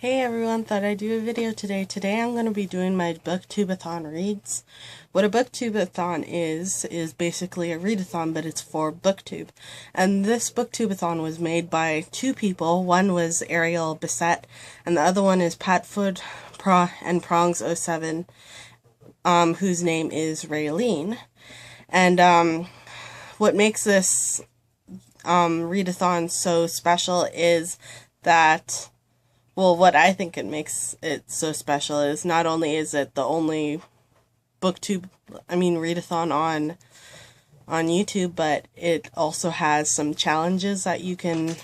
Hey everyone, thought I'd do a video today. Today I'm going to be doing my Booktube-a-thon reads. What a Booktube-a-thon is basically a readathon, but it's for Booktube. And this Booktube-a-thon was made by two people. One was Ariel Bissett, and the other one is Patfoot and Prongs07, whose name is Raylene. And what makes this readathon so special is that, well, what I think it makes it so special is not only is it the only readathon on YouTube, but it also has some challenges that you can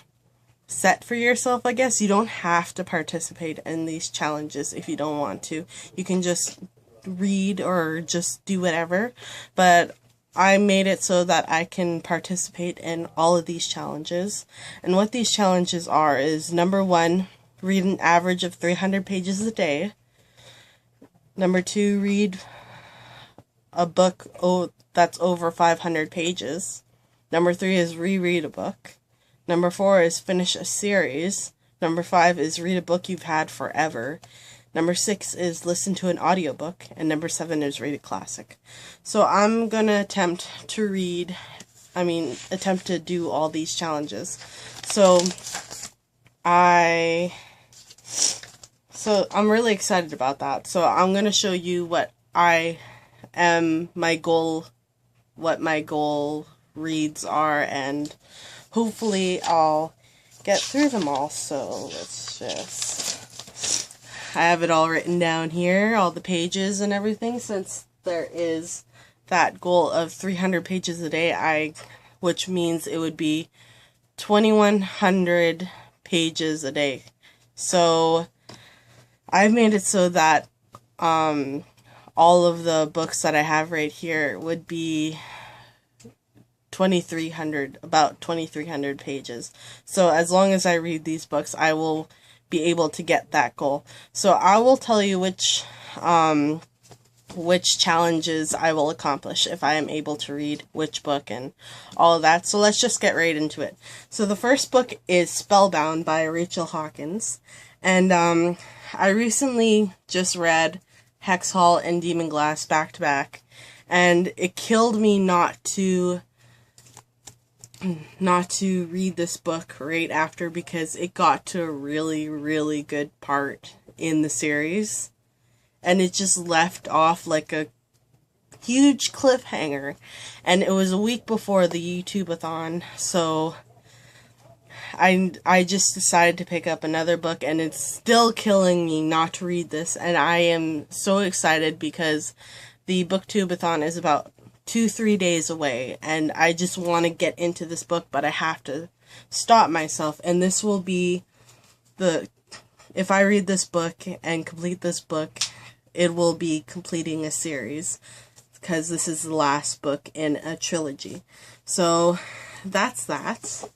set for yourself, I guess. You don't have to participate in these challenges if you don't want to. You can just read or just do whatever, but I made it so that I can participate in all of these challenges. And what these challenges are is, number one, read an average of 300 pages a day. Number two, read a book that's over 500 pages. Number three is reread a book. Number four is finish a series. Number five is read a book you've had forever. Number six is listen to an audiobook. And number seven is read a classic. So I'm going to attempt to do all these challenges. So I'm really excited about that. So I'm going to show you what my goal reads are, and hopefully I'll get through them all. So I have it all written down here, all the pages and everything, since there is that goal of 300 pages a day, which means it would be 2,100 pages a day. So I've made it so that all of the books that I have right here would be about 2,300 pages. So as long as I read these books, I will be able to get that goal. So I will tell you which challenges I will accomplish if I am able to read which book and all of that. So let's just get right into it. So the first book is Spellbound by Rachel Hawkins. And I recently just read Hex Hall and Demon Glass back to back, and it killed me not to read this book right after, because it got to a really, really good part in the series, and it just left off like a huge cliffhanger. And it was a week before the Booktube-a-thon, so I just decided to pick up another book, and it's still killing me not to read this, and I am so excited because the Booktube-a-thon is about 2-3 days away, and I just want to get into this book, but I have to stop myself. And this will be if I read this book and complete this book, it will be completing a series, because this is the last book in a trilogy. So that's that.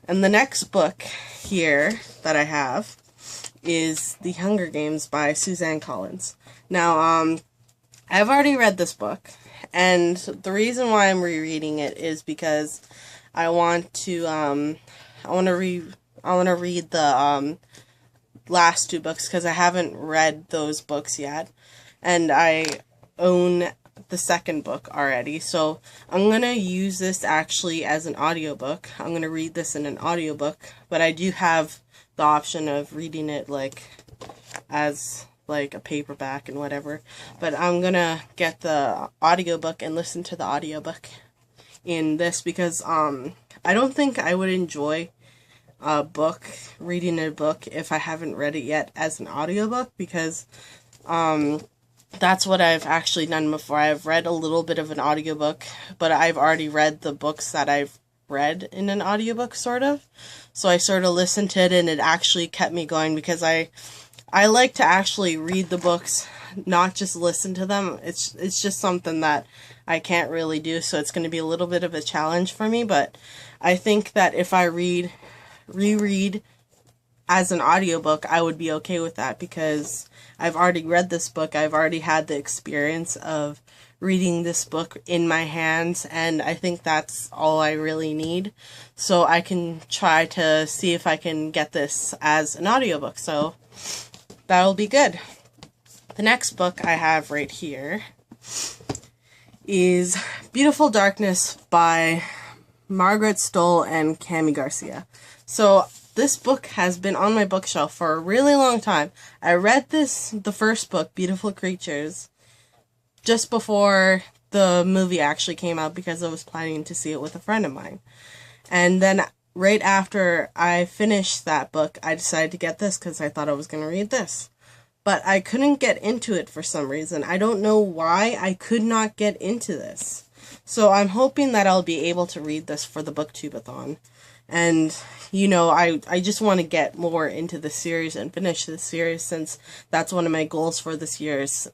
And the next book here that I have is The Hunger Games by Suzanne Collins. Now, I've already read this book, and the reason why I'm rereading it is because I want to read the last two books, because I haven't read those books yet, and I own the second book already. So I'm going to use this actually as an audiobook. I'm going to read this in an audiobook, but I do have the option of reading it as a paperback and whatever. But I'm going to get the audiobook and listen to the audiobook in this, because I don't think I would enjoy reading a book if I haven't read it yet as an audiobook, because that's what I've actually done before. I've read a little bit of an audiobook, but I've already read the books that I've read in an audiobook, sort of. So I sort of listened to it, and it actually kept me going, because I like to actually read the books, not just listen to them. It's just something that I can't really do, so it's going to be a little bit of a challenge for me. But I think that if I reread as an audiobook, I would be okay with that, because I've already read this book. I've already had the experience of reading this book in my hands, and I think that's all I really need. So I can try to see if I can get this as an audiobook, so that'll be good. The next book I have right here is Beautiful Darkness by Margaret Stoll and Cami Garcia. So this book has been on my bookshelf for a really long time. I read the first book, Beautiful Creatures, just before the movie actually came out because I was planning to see it with a friend of mine. And then right after I finished that book, I decided to get this because I thought I was going to read this. But I couldn't get into it for some reason. I don't know why I could not get into this. So I'm hoping that I'll be able to read this for the Booktube-a-thon. And, you know, I just want to get more into the series and finish the series, since that's one of my goals for this year, is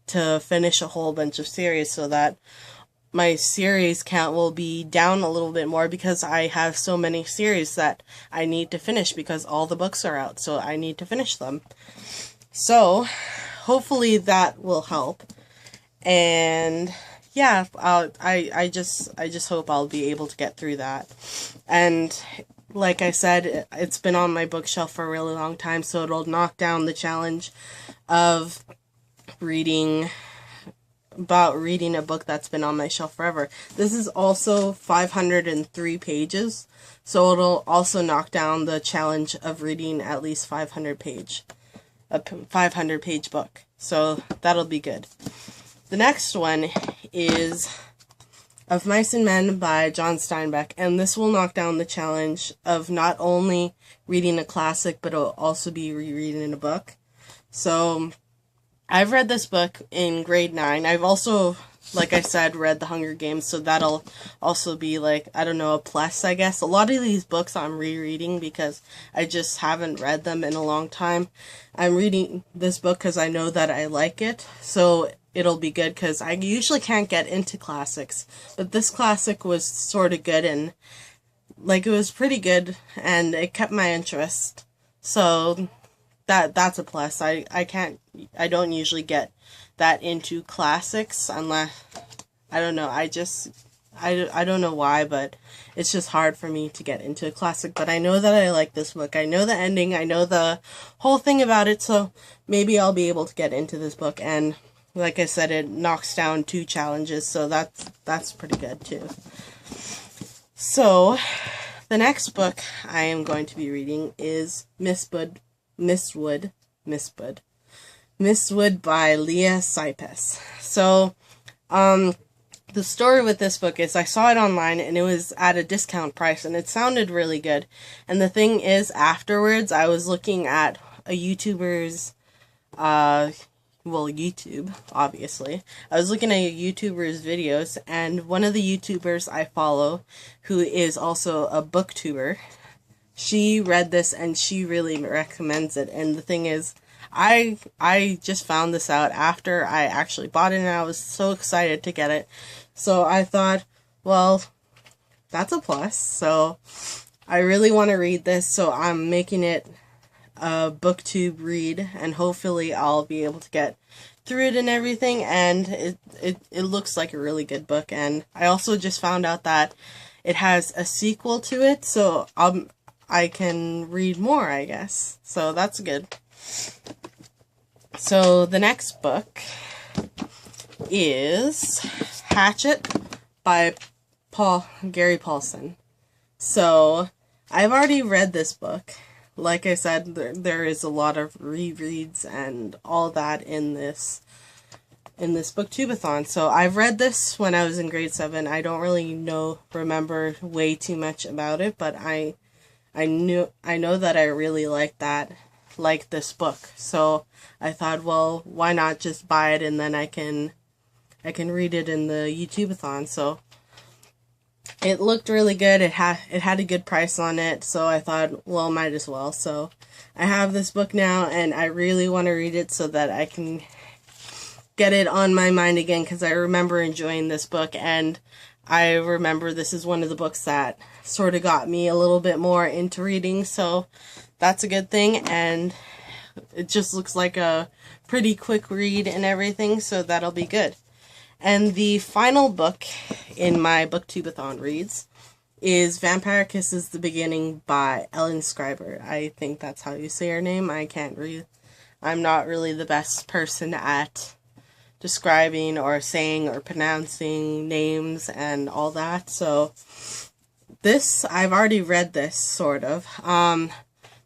to finish a whole bunch of series so that my series count will be down a little bit more, because I have so many series that I need to finish because all the books are out, so I need to finish them. So, hopefully that will help. And yeah, I just hope I'll be able to get through that. And like I said, it's been on my bookshelf for a really long time, so it'll knock down the challenge of reading a book that's been on my shelf forever. This is also 503 pages, so it'll also knock down the challenge of reading at least a 500 page book. So that'll be good. The next one is Of Mice and Men by John Steinbeck, and this will knock down the challenge of not only reading a classic, but it'll also be rereading a book. So I've read this book in grade 9. I've also, like I said, read The Hunger Games, so that'll also be like, I don't know, a plus, I guess. A lot of these books I'm rereading because I just haven't read them in a long time. I'm reading this book because I know that I like it, so it'll be good, because I usually can't get into classics, but this classic was sort of good, and like, it was pretty good, and it kept my interest, so that's a plus. I don't usually get that into classics unless, I don't know, I don't know why, but it's just hard for me to get into a classic. But I know that I like this book. I know the ending, I know the whole thing about it, so maybe I'll be able to get into this book. And like I said, it knocks down 2 challenges, so that's pretty good too. So the next book I am going to be reading is Miss Wood by Leah Cypess. So, the story with this book is I saw it online and it was at a discount price and it sounded really good. And the thing is, afterwards, I was looking at a YouTuber's, YouTube, obviously. I was looking at a YouTuber's videos, and one of the YouTubers I follow, who is also a booktuber, she read this and she really recommends it. And the thing is, I just found this out after I actually bought it, and I was so excited to get it. So I thought, well, that's a plus. So I really want to read this, so I'm making it a booktube read, and hopefully I'll be able to get through it and everything. And it looks like a really good book. And I also just found out that it has a sequel to it, so I can read more, I guess. So that's good. So the next book is Hatchet by Gary Paulson. So I've already read this book. Like I said, there is a lot of rereads and all that in this Booktube-a-thon. So I've read this when I was in grade 7. I don't really remember way too much about it, but I know that I really like this book. So I thought, well, why not just buy it, and then I can read it in the YouTube-a-thon. So it looked really good. It had a good price on it, so I thought, well, might as well. So I have this book now, and I really want to read it so that I can get it on my mind again, because I remember enjoying this book, and I remember this is one of the books that sort of got me a little bit more into reading, so that's a good thing. And it just looks like a pretty quick read and everything, so that'll be good. And the final book in my Booktube-a-thon reads is Vampire Kisses the Beginning by Ellen Schreiber. I think that's how you say her name. I can't read. I'm not really the best person at describing or saying or pronouncing names and all that. So this, I've already read this, sort of.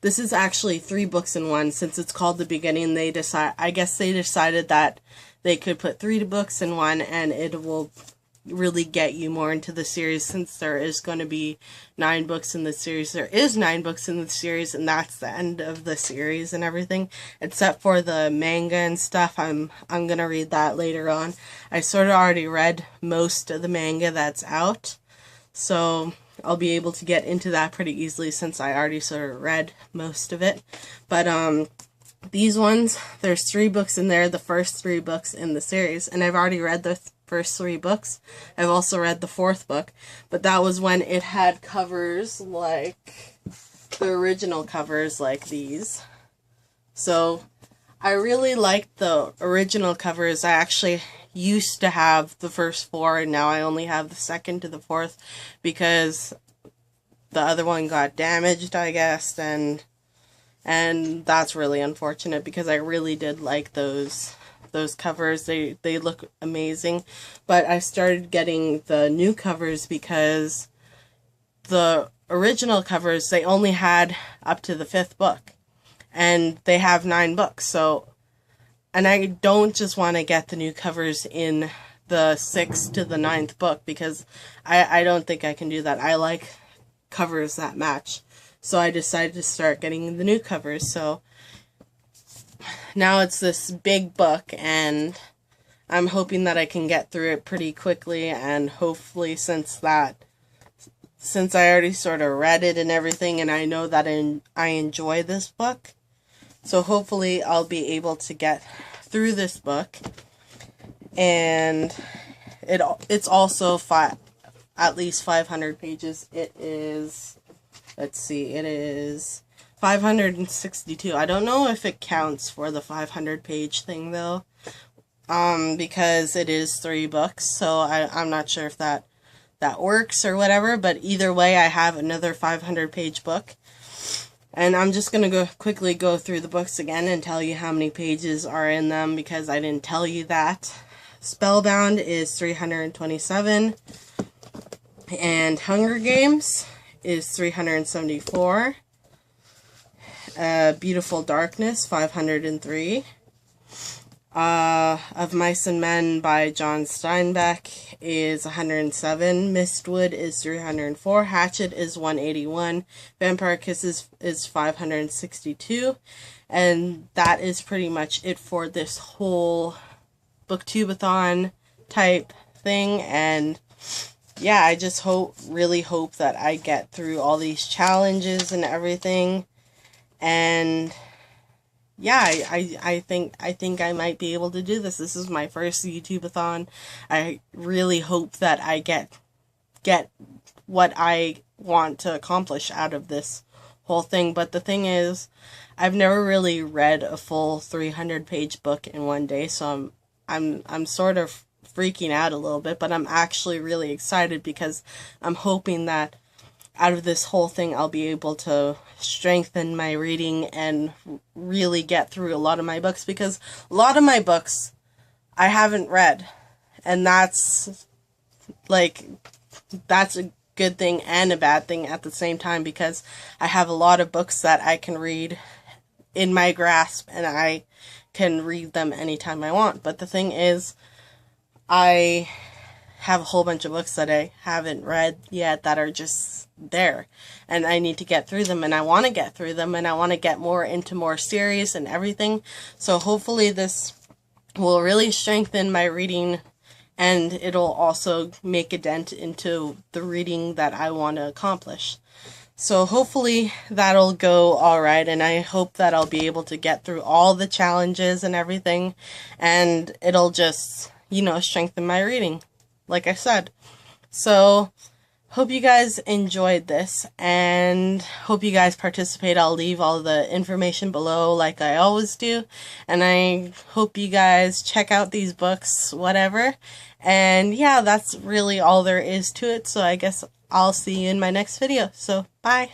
This is actually 3 books in one. Since it's called The Beginning, I guess they decided that they could put 3 books in one, and it will really get you more into the series, since there is going to be 9 books in the series. There is 9 books in the series, and that's the end of the series and everything, except for the manga and stuff. I'm going to read that later on. I sort of already read most of the manga that's out, so I'll be able to get into that pretty easily since I already sort of read most of it. But these ones, there's 3 books in there, the first 3 books in the series, and I've already read the first 3 books. I've also read the 4th book, but that was when it had covers like the original covers like these. So I really liked the original covers. I actually used to have the first 4, and now I only have the 2nd to the 4th because the other one got damaged, I guess, and that's really unfortunate because I really did like those covers. They look amazing. But I started getting the new covers because the original covers, they only had up to the 5th book, and they have 9 books. So, and I don't just want to get the new covers in the 6th to the 9th book because I don't think I can do that. I like covers that match. So I decided to start getting the new covers. So now it's this big book, and I'm hoping that I can get through it pretty quickly, and hopefully since I already sort of read it and everything, and I know that I enjoy this book, so hopefully I'll be able to get through this book. And it's also at least 500 pages. It is, let's see, it is 562. I don't know if it counts for the 500 page thing though, because it is 3 books, so I'm not sure if that works or whatever, but either way I have another 500 page book, and I'm just going to quickly go through the books again and tell you how many pages are in them because I didn't tell you that. Spellbound is 327, and Hunger Games is 374. Beautiful Darkness, 503. Of Mice and Men by John Steinbeck is 107. Mistwood is 304. Hatchet is 181. Vampire Kisses is 562. And that is pretty much it for this whole Booktube-a-thon type thing. And yeah, I just really hope that I get through all these challenges and everything. And yeah, I think I might be able to do this. This is my first YouTube-a-thon. I really hope that I get what I want to accomplish out of this whole thing. But the thing is, I've never really read a full 300-page book in one day, so I'm sort of freaking out a little bit, but I'm actually really excited because I'm hoping that out of this whole thing I'll be able to strengthen my reading and really get through a lot of my books, because a lot of my books I haven't read, and that's a good thing and a bad thing at the same time, because I have a lot of books that I can read in my grasp and I can read them anytime I want. But the thing is, I have a whole bunch of books that I haven't read yet that are just there, and I need to get through them, and I want to get through them, and I want to get more into more series and everything. So hopefully this will really strengthen my reading, and it'll also make a dent into the reading that I want to accomplish. So hopefully that'll go alright, and I hope that I'll be able to get through all the challenges and everything, and it'll just, strengthen my reading, like I said. So hope you guys enjoyed this, and hope you guys participate. I'll leave all the information below like I always do, and I hope you guys check out these books, whatever. And yeah, that's really all there is to it, so I guess I'll see you in my next video. So, bye!